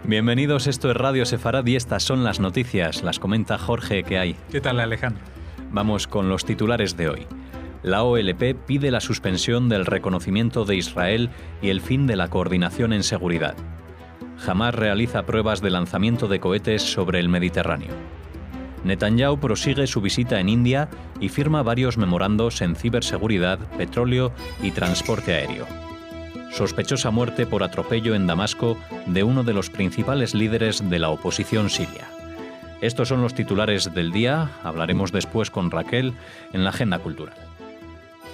Bienvenidos, esto es Radio Sefarad y estas son las noticias. Las comenta Jorge, ¿qué hay? ¿Qué tal, Alejandro? Vamos con los titulares de hoy. La OLP pide la suspensión del reconocimiento de Israel y el fin de la coordinación en seguridad. Hamás realiza pruebas de lanzamiento de cohetes sobre el Mediterráneo. Netanyahu prosigue su visita en India y firma varios memorandos en ciberseguridad, petróleo y transporte aéreo. Sospechosa muerte por atropello en Damasco de uno de los principales líderes de la oposición siria. Estos son los titulares del día. Hablaremos después con Raquel en la agenda cultural.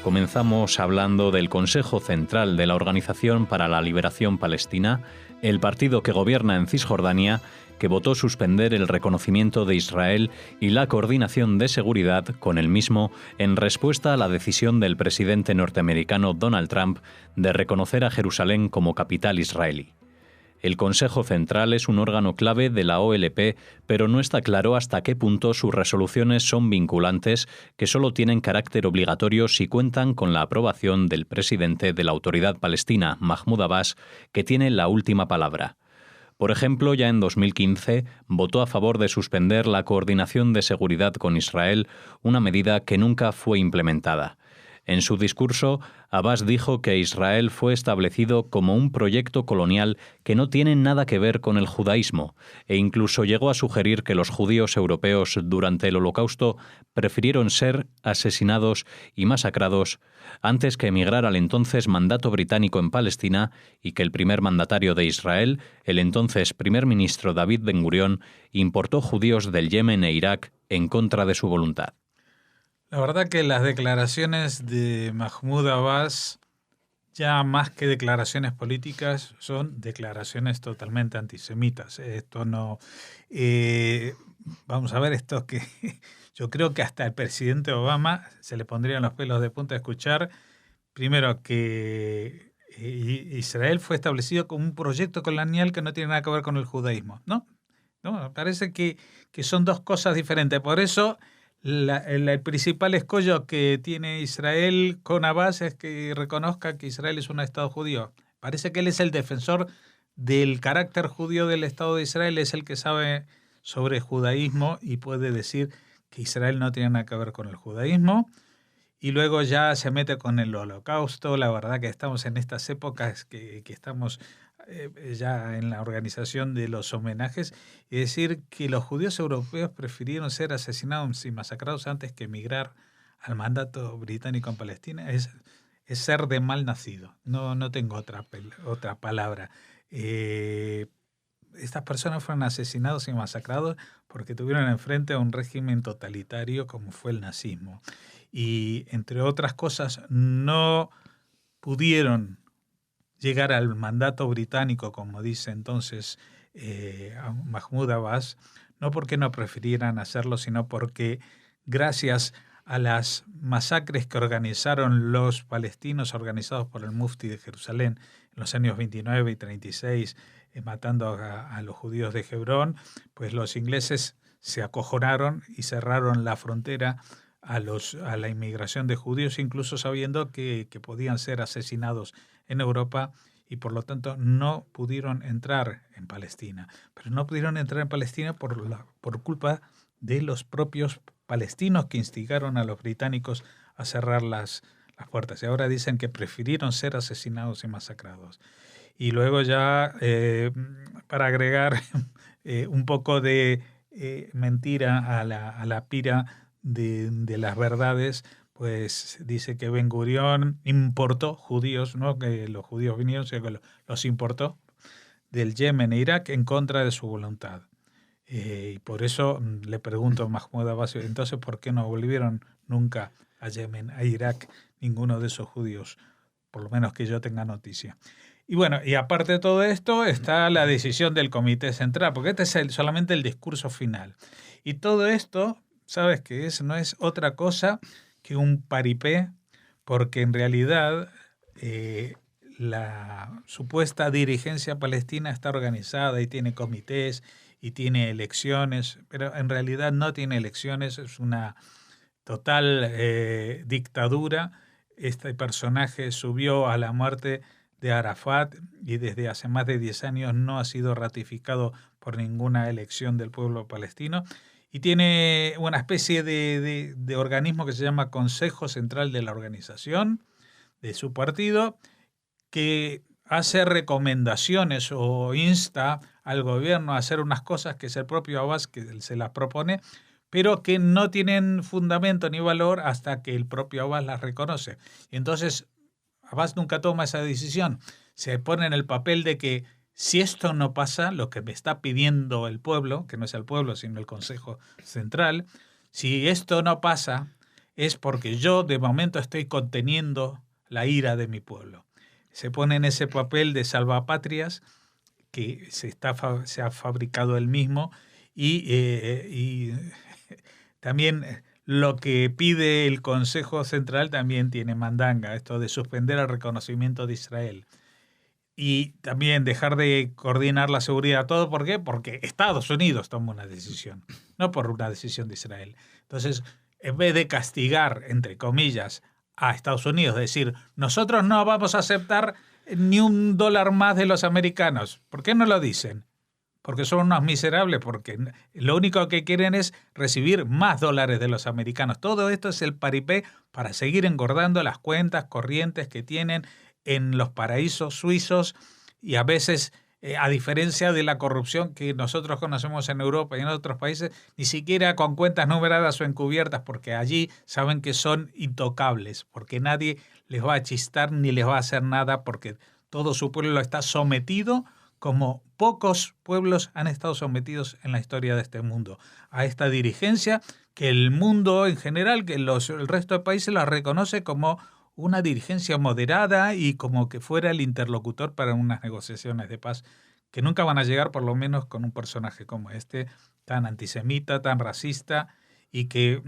Comenzamos hablando del Consejo Central de la Organización para la Liberación Palestina, el partido que gobierna en Cisjordania, que votó suspender el reconocimiento de Israel y la coordinación de seguridad con el mismo en respuesta a la decisión del presidente norteamericano Donald Trump de reconocer a Jerusalén como capital israelí. El Consejo Central es un órgano clave de la OLP, pero no está claro hasta qué punto sus resoluciones son vinculantes, que solo tienen carácter obligatorio si cuentan con la aprobación del presidente de la Autoridad Palestina, Mahmoud Abbas, que tiene la última palabra. Por ejemplo, ya en 2015 votó a favor de suspender la coordinación de seguridad con Israel, una medida que nunca fue implementada. En su discurso, Abbas dijo que Israel fue establecido como un proyecto colonial que no tiene nada que ver con el judaísmo, e incluso llegó a sugerir que los judíos europeos durante el Holocausto prefirieron ser asesinados y masacrados antes que emigrar al entonces mandato británico en Palestina, y que el primer mandatario de Israel, el entonces primer ministro David Ben Gurión, importó judíos del Yemen e Irak en contra de su voluntad. La verdad que las declaraciones de Mahmoud Abbas, ya más que declaraciones políticas, son declaraciones totalmente antisemitas. Esto no... vamos a ver, esto que yo creo que hasta el presidente Obama se le pondrían los pelos de punta a escuchar, primero, que Israel fue establecido como un proyecto colonial que no tiene nada que ver con el judaísmo. No, me parece que son dos cosas diferentes. Por eso... El principal escollo que tiene Israel con Abbas es que reconozca que Israel es un Estado judío. Parece que él es el defensor del carácter judío del Estado de Israel, es el que sabe sobre judaísmo y puede decir que Israel no tiene nada que ver con el judaísmo. Y luego ya se mete con el Holocausto. La verdad que estamos en estas épocas que estamos ya en la organización de los homenajes, y decir que los judíos europeos prefirieron ser asesinados y masacrados antes que emigrar al mandato británico en Palestina es ser de mal nacido. No tengo otra palabra. Estas personas fueron asesinados y masacrados porque tuvieron enfrente a un régimen totalitario como fue el nazismo. Y entre otras cosas no pudieron llegar al mandato británico, como dice entonces Mahmoud Abbas, no porque no prefirieran hacerlo, sino porque gracias a las masacres que organizaron los palestinos, organizados por el Mufti de Jerusalén en los años 29 y 36, matando a los judíos de Hebrón, pues los ingleses se acojonaron y cerraron la frontera a la inmigración de judíos, incluso sabiendo que podían ser asesinados en Europa, y por lo tanto no pudieron entrar en Palestina. Pero no pudieron entrar en Palestina por culpa de los propios palestinos que instigaron a los británicos a cerrar las puertas. Y ahora dicen que prefirieron ser asesinados y masacrados. Y luego ya, para agregar un poco de mentira a la pira de las verdades, pues dice que Ben Gurión importó judíos, no que los judíos vinieron, sino que los importó del Yemen e Irak en contra de su voluntad. Y por eso le pregunto a Mahmoud Abbas, entonces, ¿por qué no volvieron nunca a Yemen, a Irak, ninguno de esos judíos? Por lo menos que yo tenga noticia. Y bueno, y aparte de todo esto está la decisión del Comité Central, porque este es solamente el discurso final. Y todo esto, ¿sabes qué es? No es otra cosa que un paripé, porque en realidad la supuesta dirigencia palestina está organizada y tiene comités y tiene elecciones, pero en realidad no tiene elecciones, es una total dictadura. Este personaje subió a la muerte de Arafat y desde hace más de 10 años no ha sido ratificado por ninguna elección del pueblo palestino. Y tiene una especie de organismo que se llama Consejo Central de la Organización, de su partido, que hace recomendaciones o insta al gobierno a hacer unas cosas que es el propio Abbas que se las propone, pero que no tienen fundamento ni valor hasta que el propio Abbas las reconoce. Y entonces Abbas nunca toma esa decisión. Se pone en el papel de que si esto no pasa, lo que me está pidiendo el pueblo, que no es el pueblo sino el Consejo Central, si esto no pasa es porque yo de momento estoy conteniendo la ira de mi pueblo. Se pone en ese papel de salvapatrias que se ha fabricado él mismo y también lo que pide el Consejo Central también tiene mandanga, esto de suspender el reconocimiento de Israel. Y también dejar de coordinar la seguridad, ¿todo por qué? Porque Estados Unidos toma una decisión, no por una decisión de Israel. Entonces, en vez de castigar, entre comillas, a Estados Unidos, decir, nosotros no vamos a aceptar ni $1 más de los americanos. ¿Por qué no lo dicen? Porque son unos miserables, porque lo único que quieren es recibir más dólares de los americanos. Todo esto es el paripé para seguir engordando las cuentas corrientes que tienen en los paraísos suizos y a veces, a diferencia de la corrupción que nosotros conocemos en Europa y en otros países, ni siquiera con cuentas numeradas o encubiertas, porque allí saben que son intocables, porque nadie les va a chistar ni les va a hacer nada, porque todo su pueblo está sometido como pocos pueblos han estado sometidos en la historia de este mundo, a esta dirigencia que el mundo en general, que el resto de países la reconoce como una dirigencia moderada y como que fuera el interlocutor para unas negociaciones de paz que nunca van a llegar, por lo menos con un personaje como este, tan antisemita, tan racista, y que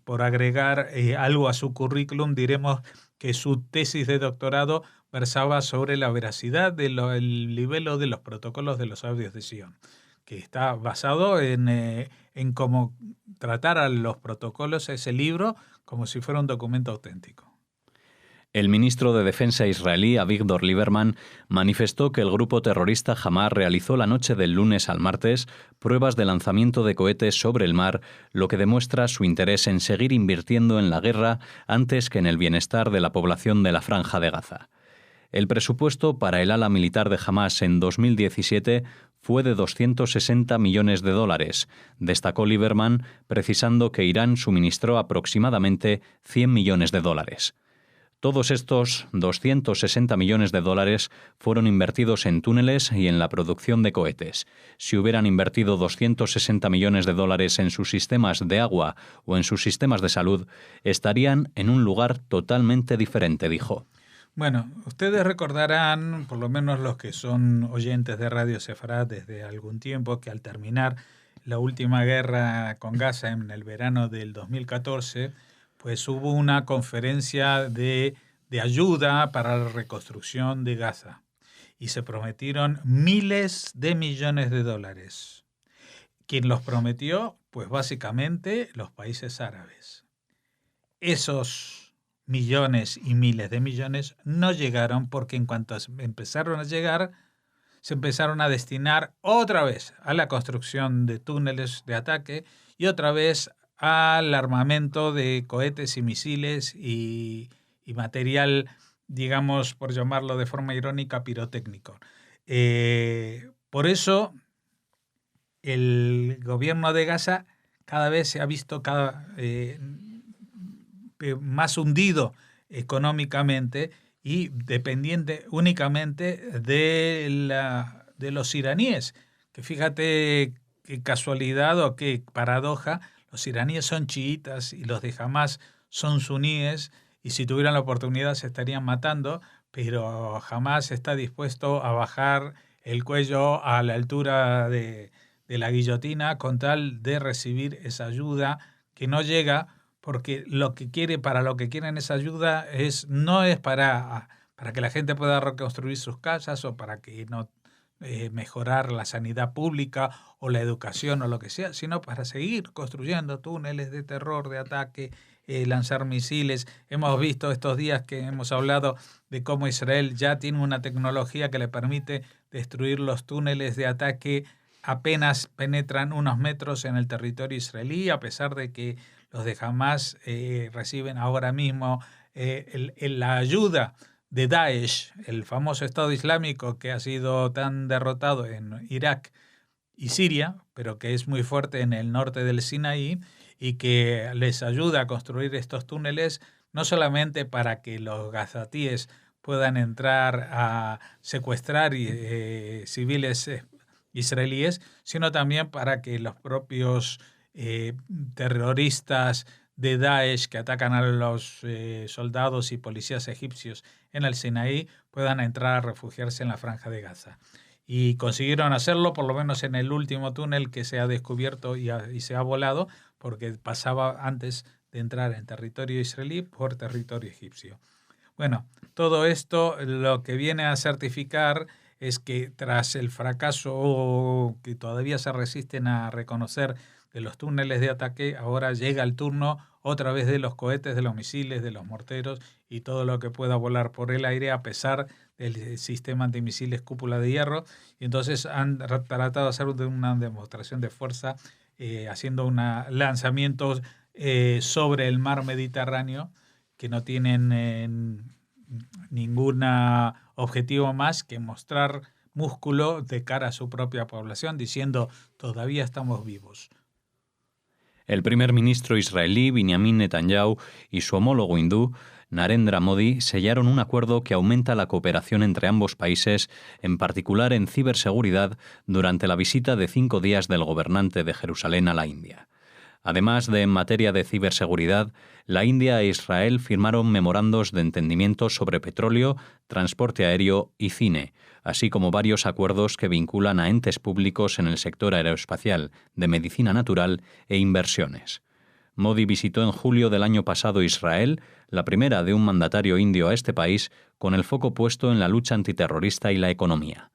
por agregar algo a su currículum diremos que su tesis de doctorado versaba sobre la veracidad del libelo de los protocolos de los audios de Sion, que está basado en cómo tratar a los protocolos, ese libro, como si fuera un documento auténtico. El ministro de Defensa israelí, Avigdor Lieberman, manifestó que el grupo terrorista Hamás realizó la noche del lunes al martes pruebas de lanzamiento de cohetes sobre el mar, lo que demuestra su interés en seguir invirtiendo en la guerra antes que en el bienestar de la población de la Franja de Gaza. El presupuesto para el ala militar de Hamás en 2017 fue de $260 millones, destacó Lieberman, precisando que Irán suministró aproximadamente $100 millones. Todos estos $260 millones fueron invertidos en túneles y en la producción de cohetes. Si hubieran invertido $260 millones en sus sistemas de agua o en sus sistemas de salud, estarían en un lugar totalmente diferente, dijo. Bueno, ustedes recordarán, por lo menos los que son oyentes de Radio Sefarad desde algún tiempo, que al terminar la última guerra con Gaza en el verano del 2014, pues hubo una conferencia de ayuda para la reconstrucción de Gaza y se prometieron miles de millones de dólares. ¿Quién los prometió? Pues básicamente los países árabes. Esos millones y miles de millones no llegaron porque en cuanto empezaron a llegar, se empezaron a destinar otra vez a la construcción de túneles de ataque y otra vez al armamento de cohetes y misiles y material, digamos, por llamarlo de forma irónica, pirotécnico. Por eso el gobierno de Gaza cada vez se ha visto más hundido económicamente y dependiente únicamente de los iraníes, que fíjate qué casualidad o qué paradoja. Los iraníes son chiitas y los de Hamás son suníes y si tuvieran la oportunidad se estarían matando, pero Hamás está dispuesto a bajar el cuello a la altura de la guillotina con tal de recibir esa ayuda que no llega, porque para lo que quieren esa ayuda no es para que la gente pueda reconstruir sus casas o para que no mejorar la sanidad pública o la educación o lo que sea, sino para seguir construyendo túneles de terror, de ataque, lanzar misiles. Hemos visto estos días que hemos hablado de cómo Israel ya tiene una tecnología que le permite destruir los túneles de ataque apenas penetran unos metros en el territorio israelí, a pesar de que los de Hamas reciben ahora mismo la ayuda de Daesh, el famoso Estado Islámico que ha sido tan derrotado en Irak y Siria, pero que es muy fuerte en el norte del Sinaí y que les ayuda a construir estos túneles no solamente para que los gazatíes puedan entrar a secuestrar civiles israelíes, sino también para que los propios terroristas de Daesh que atacan a los soldados y policías egipcios en el Sinaí puedan entrar a refugiarse en la Franja de Gaza. Y consiguieron hacerlo, por lo menos en el último túnel que se ha descubierto y se ha volado, porque pasaba antes de entrar en territorio israelí por territorio egipcio. Bueno, todo esto lo que viene a certificar es que tras el fracaso que todavía se resisten a reconocer de los túneles de ataque, ahora llega el turno otra vez de los cohetes, de los misiles, de los morteros y todo lo que pueda volar por el aire a pesar del sistema antimisiles cúpula de hierro. Y entonces han tratado de hacer una demostración de fuerza haciendo lanzamientos sobre el mar Mediterráneo que no tienen ningún objetivo más que mostrar músculo de cara a su propia población, diciendo todavía estamos vivos. El primer ministro israelí Benjamin Netanyahu y su homólogo hindú Narendra Modi sellaron un acuerdo que aumenta la cooperación entre ambos países, en particular en ciberseguridad, durante la visita de 5 días del gobernante de Jerusalén a la India. Además de en materia de ciberseguridad, la India e Israel firmaron memorandos de entendimiento sobre petróleo, transporte aéreo y cine, así como varios acuerdos que vinculan a entes públicos en el sector aeroespacial, de medicina natural e inversiones. Modi visitó en julio del año pasado Israel, la primera de un mandatario indio a este país, con el foco puesto en la lucha antiterrorista y la economía.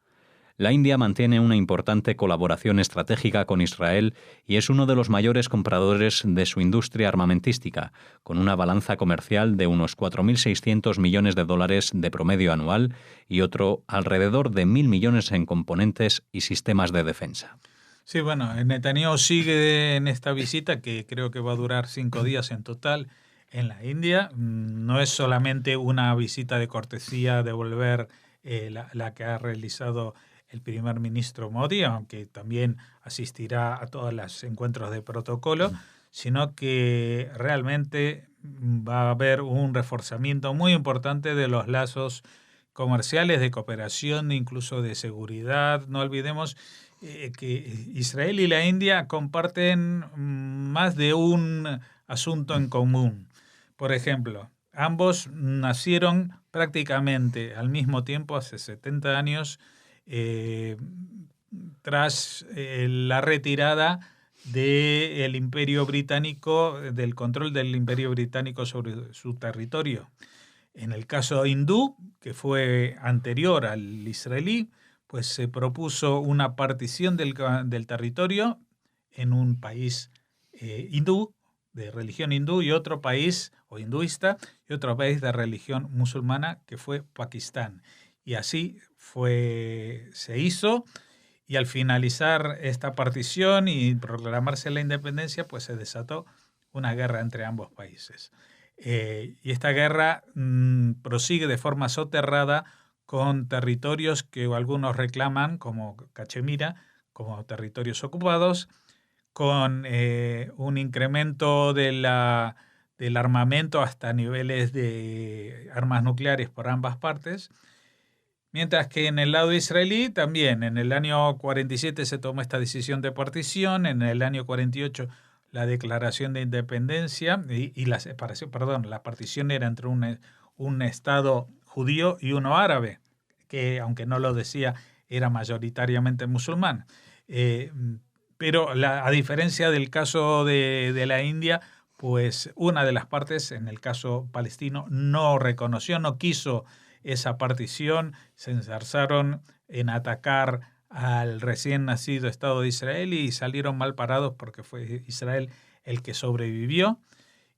La India mantiene una importante colaboración estratégica con Israel y es uno de los mayores compradores de su industria armamentística, con una balanza comercial de unos 4.600 millones de dólares de promedio anual y otro alrededor de 1.000 millones en componentes y sistemas de defensa. Sí, bueno, Netanyahu sigue en esta visita que creo que va a durar 5 días en total en la India. No es solamente una visita de cortesía de volver la que ha realizado el primer ministro Modi, aunque también asistirá a todos los encuentros de protocolo, sino que realmente va a haber un reforzamiento muy importante de los lazos comerciales, de cooperación, incluso de seguridad. No olvidemos que Israel y la India comparten más de un asunto en común. Por ejemplo, ambos nacieron prácticamente al mismo tiempo, hace 70 años, tras la retirada del Imperio Británico, del control del Imperio Británico sobre su territorio. En el caso hindú, que fue anterior al israelí, pues se propuso una partición del territorio en un país hindú, de religión hindú, y otro país o hinduista, y otro país de religión musulmana, que fue Pakistán. Y así se hizo, y al finalizar esta partición y proclamarse la independencia, pues se desató una guerra entre ambos países. Y esta guerra prosigue de forma soterrada con territorios que algunos reclaman como Cachemira, como territorios ocupados, con un incremento del armamento hasta niveles de armas nucleares por ambas partes. Mientras que en el lado israelí también, en el año 47 se tomó esta decisión de partición, en el año 48 la declaración de independencia y la separación, la partición era entre un Estado judío y uno árabe, que aunque no lo decía, era mayoritariamente musulmán. Pero a diferencia del caso de la India, pues una de las partes, en el caso palestino, no reconoció, no quiso esa partición, se enzarzaron en atacar al recién nacido Estado de Israel y salieron mal parados porque fue Israel el que sobrevivió.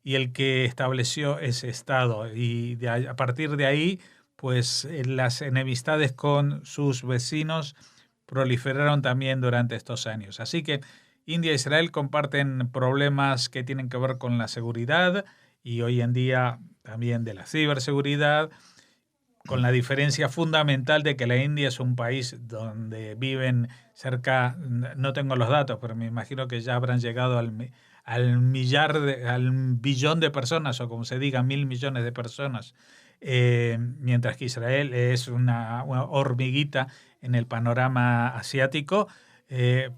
y el que estableció ese Estado. Y a partir de ahí, pues las enemistades con sus vecinos proliferaron también durante estos años. Así que India e Israel comparten problemas que tienen que ver con la seguridad y hoy en día también de la ciberseguridad, con la diferencia fundamental de que la India es un país donde viven cerca, no tengo los datos, pero me imagino que ya habrán llegado al billón de personas, o como se diga, 1.000 millones de personas, mientras que Israel es una hormiguita en el panorama asiático,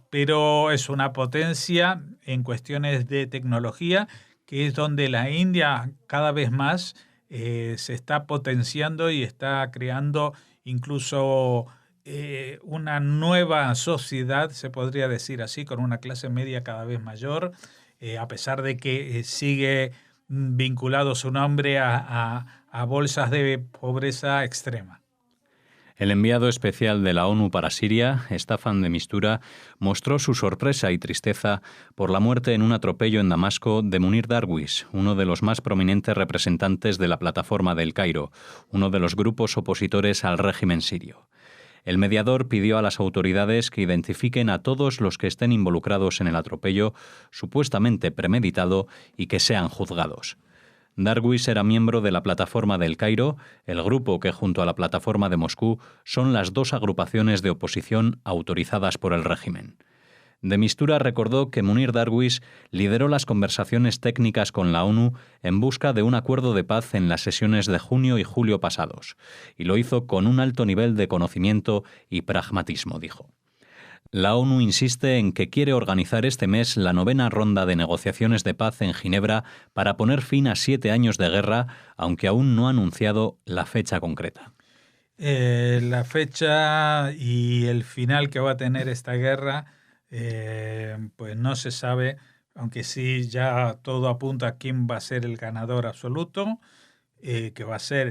pero es una potencia en cuestiones de tecnología, que es donde la India cada vez más se está potenciando y está creando incluso una nueva sociedad, se podría decir así, con una clase media cada vez mayor, a pesar de que sigue vinculado su nombre a bolsas de pobreza extrema. El enviado especial de la ONU para Siria, Staffan de Mistura, mostró su sorpresa y tristeza por la muerte en un atropello en Damasco de Munir Darwish, uno de los más prominentes representantes de la Plataforma del Cairo, uno de los grupos opositores al régimen sirio. El mediador pidió a las autoridades que identifiquen a todos los que estén involucrados en el atropello, supuestamente premeditado, y que sean juzgados. Darwish era miembro de la Plataforma del Cairo, el grupo que junto a la Plataforma de Moscú son las dos agrupaciones de oposición autorizadas por el régimen. De Mistura recordó que Munir Darwish lideró las conversaciones técnicas con la ONU en busca de un acuerdo de paz en las sesiones de junio y julio pasados, y lo hizo con un alto nivel de conocimiento y pragmatismo, dijo. La ONU insiste en que quiere organizar este mes la 9ª ronda de negociaciones de paz en Ginebra para poner fin a 7 años de guerra, aunque aún no ha anunciado la fecha concreta. La fecha y el final que va a tener esta guerra, pues no se sabe, aunque sí ya todo apunta a quién va a ser el ganador absoluto, que va a ser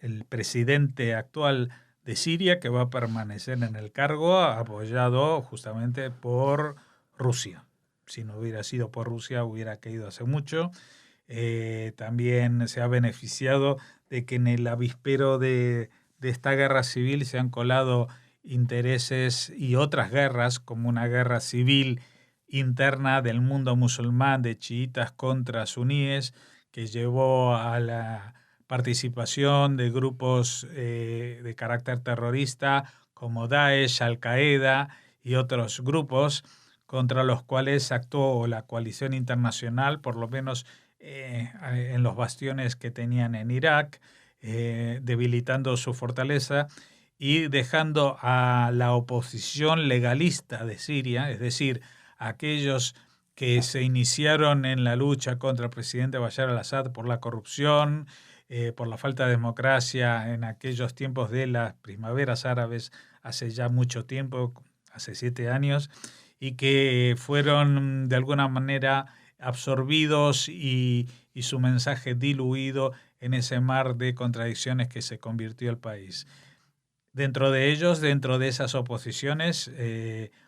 el presidente actual de Siria, que va a permanecer en el cargo, apoyado justamente por Rusia. Si no hubiera sido por Rusia, hubiera caído hace mucho. También se ha beneficiado de que en el avispero de esta guerra civil se han colado intereses y otras guerras, como una guerra civil interna del mundo musulmán de chiitas contra suníes, que llevó a la participación de grupos de carácter terrorista como Daesh, Al-Qaeda y otros grupos contra los cuales actuó la coalición internacional, por lo menos en los bastiones que tenían en Irak, debilitando su fortaleza y dejando a la oposición legalista de Siria, es decir, aquellos que se iniciaron en la lucha contra el presidente Bashar al-Assad por la corrupción, por la falta de democracia en aquellos tiempos de las primaveras árabes, hace ya mucho tiempo, hace 7 años, y que fueron de alguna manera absorbidos y su mensaje diluido en ese mar de contradicciones que se convirtió el país. Dentro de ellos, dentro de esas oposiciones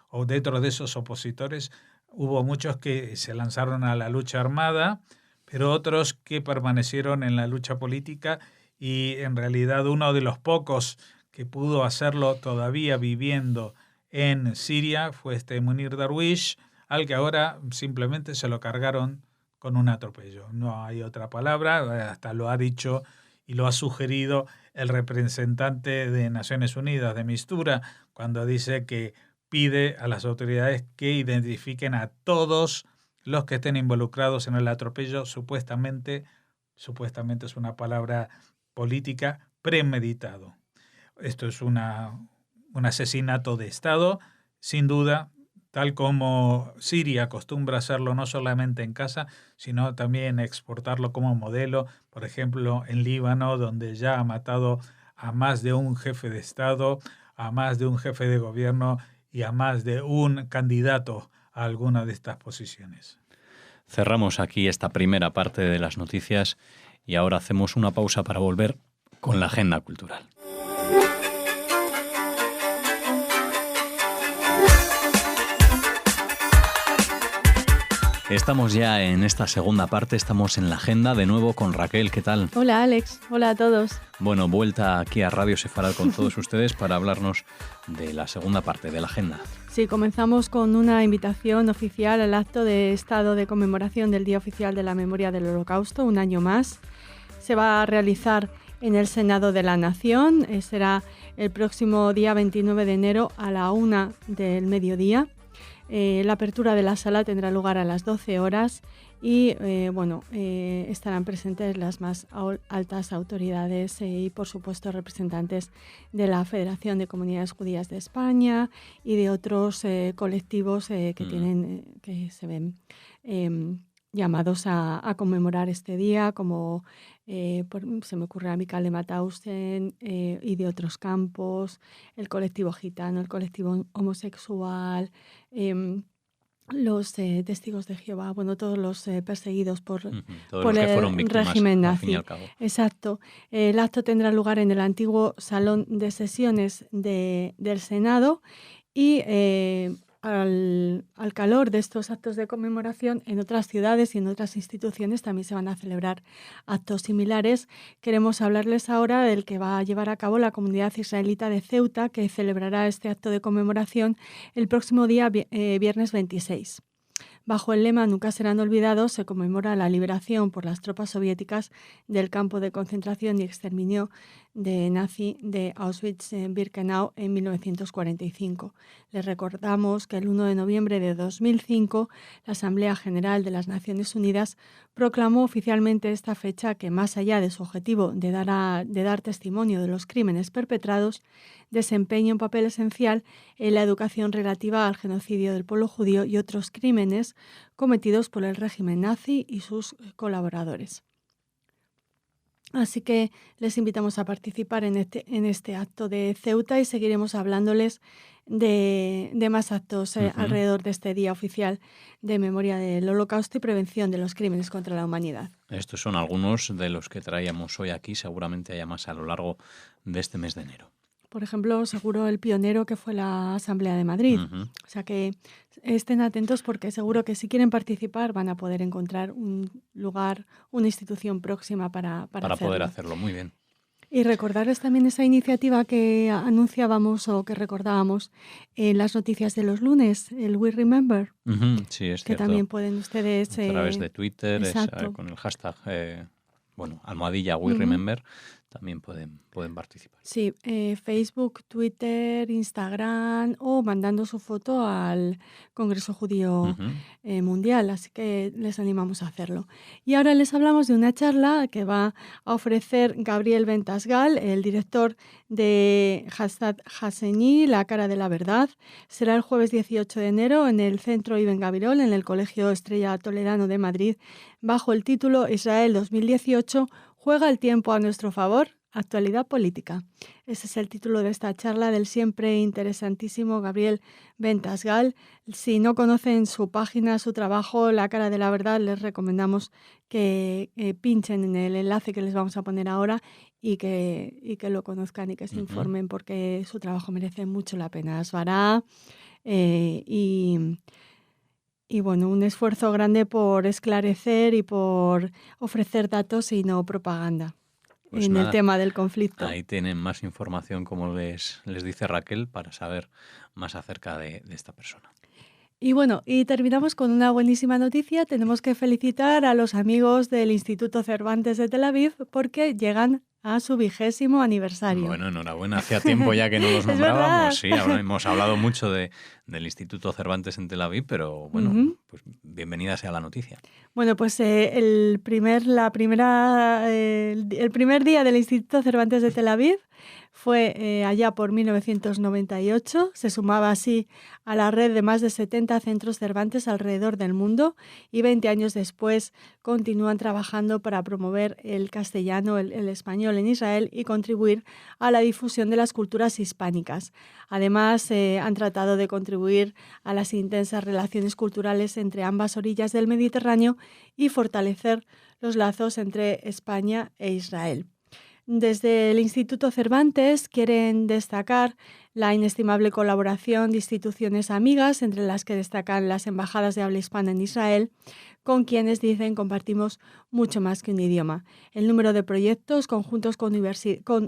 o dentro de esos opositores, hubo muchos que se lanzaron a la lucha armada, pero otros que permanecieron en la lucha política, y en realidad uno de los pocos que pudo hacerlo todavía viviendo en Siria fue Munir Darwish, al que ahora simplemente se lo cargaron con un atropello. No hay otra palabra, hasta lo ha dicho y lo ha sugerido el representante de Naciones Unidas, de Mistura, cuando dice que pide a las autoridades que identifiquen a todos los que estén involucrados en el atropello, supuestamente es una palabra política, premeditado. Esto es un asesinato de Estado, sin duda, tal como Siria acostumbra hacerlo no solamente en casa, sino también exportarlo como modelo, por ejemplo, en Líbano, donde ya ha matado a más de un jefe de Estado, a más de un jefe de gobierno y a más de un candidato a alguna de estas posiciones. Cerramos aquí esta primera parte de las noticias y ahora hacemos una pausa para volver con la agenda cultural. Estamos ya en esta segunda parte, estamos en la agenda de nuevo con Raquel. ¿Qué tal? Hola Alex, hola a todos. Bueno, vuelta aquí a Radio Sefarad con todos ustedes para hablarnos de la segunda parte de la agenda. Sí, comenzamos con una invitación oficial al acto de estado de conmemoración del Día Oficial de la Memoria del Holocausto, un año más. Se va a realizar en el Senado de la Nación, será el próximo día 29 de enero a la 1 del mediodía. La apertura de la sala tendrá lugar a las 12 horas y estarán presentes las más altas autoridades y por supuesto representantes de la Federación de Comunidades Judías de España y de otros colectivos que se ven llamados a conmemorar este día, como se me ocurre a Michael de Mauthausen y de otros campos, el colectivo gitano, el colectivo homosexual, los testigos de Jehová, todos los perseguidos por el régimen nazi. Exacto. El acto tendrá lugar en el antiguo Salón de Sesiones del Senado y al calor de estos actos de conmemoración, en otras ciudades y en otras instituciones también se van a celebrar actos similares. Queremos hablarles ahora del que va a llevar a cabo la comunidad israelita de Ceuta, que celebrará este acto de conmemoración el próximo día viernes 26. Bajo el lema Nunca serán olvidados, se conmemora la liberación por las tropas soviéticas del campo de concentración y exterminio nazi de Auschwitz-Birkenau en 1945. Les recordamos que el 1 de noviembre de 2005, la Asamblea General de las Naciones Unidas proclamó oficialmente esta fecha que, más allá de su objetivo de dar testimonio de los crímenes perpetrados, desempeña un papel esencial en la educación relativa al genocidio del pueblo judío y otros crímenes cometidos por el régimen nazi y sus colaboradores. Así que les invitamos a participar en este acto de Ceuta y seguiremos hablándoles de más actos alrededor de este Día Oficial de Memoria del Holocausto y Prevención de los Crímenes contra la Humanidad. Estos son algunos de los que traíamos hoy aquí, seguramente haya más a lo largo de este mes de enero. Por ejemplo, seguro el pionero que fue la Asamblea de Madrid. O sea que estén atentos porque seguro que si quieren participar van a poder encontrar un lugar, una institución próxima para poder hacerlo. Muy bien. Y recordarles también esa iniciativa que anunciábamos o que recordábamos en las noticias de los lunes, el We Remember. Sí, es que cierto. También pueden ustedes... A través de Twitter, con el hashtag, almohadilla We Remember, también pueden participar. Sí, Facebook, Twitter, Instagram o mandando su foto al Congreso Judío Mundial, así que les animamos a hacerlo. Y ahora les hablamos de una charla que va a ofrecer Gabriel Ventasgal, el director de Hastad Hassení, La Cara de la Verdad. Será el jueves 18 de enero en el Centro Ibn Gabirol, en el Colegio Estrella Toledano de Madrid, bajo el título Israel 2018, ¿juega el tiempo a nuestro favor? Actualidad política. Ese es el título de esta charla del siempre interesantísimo Gabriel Ventasgal. Si no conocen su página, su trabajo, La Cara de la Verdad, les recomendamos que pinchen en el enlace que les vamos a poner ahora y que lo conozcan y que se informen porque su trabajo merece mucho la pena. Asvará un esfuerzo grande por esclarecer y por ofrecer datos y no propaganda. Pues el tema del conflicto. Ahí tienen más información, como les dice Raquel, para saber más acerca de esta persona. Y terminamos con una buenísima noticia. Tenemos que felicitar a los amigos del Instituto Cervantes de Tel Aviv porque llegan a su 20º aniversario. Bueno, enhorabuena. Hacía tiempo ya que no los nombrábamos. Sí, hemos hablado mucho del Instituto Cervantes en Tel Aviv, pero bueno, pues bienvenida sea la noticia. Bueno, pues el primer día del Instituto Cervantes de Tel Aviv fue allá por 1998. Se sumaba así a la red de más de 70 centros Cervantes alrededor del mundo y 20 años después continúan trabajando para promover el castellano, el español en Israel y contribuir a la difusión de las culturas hispánicas. Además, han tratado de contribuir a las intensas relaciones culturales entre ambas orillas del Mediterráneo y fortalecer los lazos entre España e Israel. Desde el Instituto Cervantes quieren destacar la inestimable colaboración de instituciones amigas, entre las que destacan las embajadas de habla hispana en Israel, con quienes dicen compartimos mucho más que un idioma. El número de proyectos conjuntos con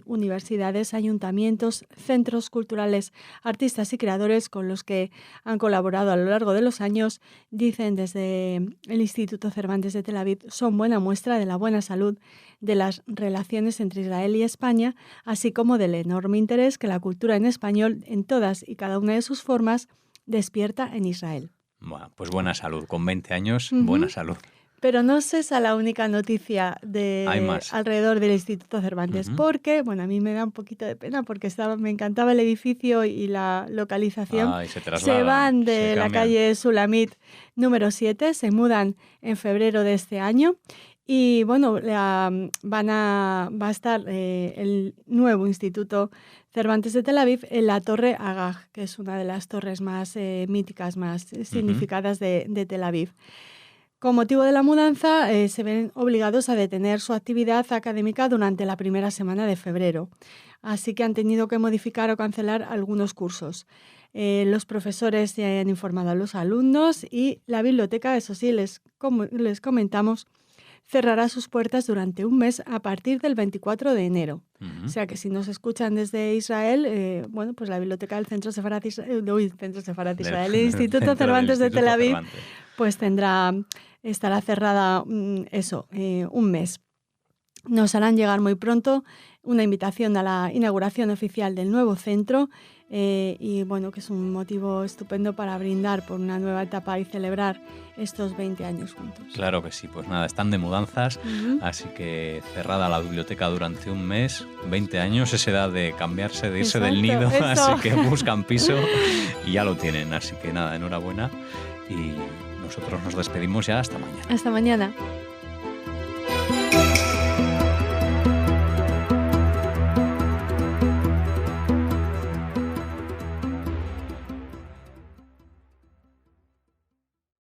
universidades, ayuntamientos, centros culturales, artistas y creadores con los que han colaborado a lo largo de los años, dicen desde el Instituto Cervantes de Tel Aviv, son buena muestra de la buena salud de las relaciones entre Israel y España, así como del enorme interés que la cultura en español, en todas y cada una de sus formas, despierta en Israel. Bueno, pues buena salud, con 20 años, buena salud. Pero no es esa la única noticia Hay más. alrededor del Instituto Cervantes, porque, bueno, a mí me da un poquito de pena porque me encantaba el edificio y la localización. Se van de la calle Sulamit número 7, se mudan en febrero de este año. Y bueno, va a estar el nuevo Instituto Cervantes de Tel Aviv en la Torre Agag, que es una de las torres más míticas, más significadas de Tel Aviv. Con motivo de la mudanza, se ven obligados a detener su actividad académica durante la primera semana de febrero. Así que han tenido que modificar o cancelar algunos cursos. Los profesores ya han informado a los alumnos y la biblioteca, eso sí, les comentamos, cerrará sus puertas durante un mes a partir del 24 de enero. O sea que si nos escuchan desde Israel, bueno, pues la biblioteca del Centro Sefarat Israel, el Instituto Cervantes de Tel Aviv, pues estará cerrada un mes. Nos harán llegar muy pronto una invitación a la inauguración oficial del nuevo centro y bueno, que es un motivo estupendo para brindar por una nueva etapa y celebrar estos 20 años juntos. Claro que sí, pues nada, están de mudanzas, así que cerrada la biblioteca durante un mes, 20 años, es edad de cambiarse, de irse del nido, así que buscan piso y ya lo tienen, así que nada, enhorabuena y nosotros nos despedimos ya hasta mañana. Hasta mañana.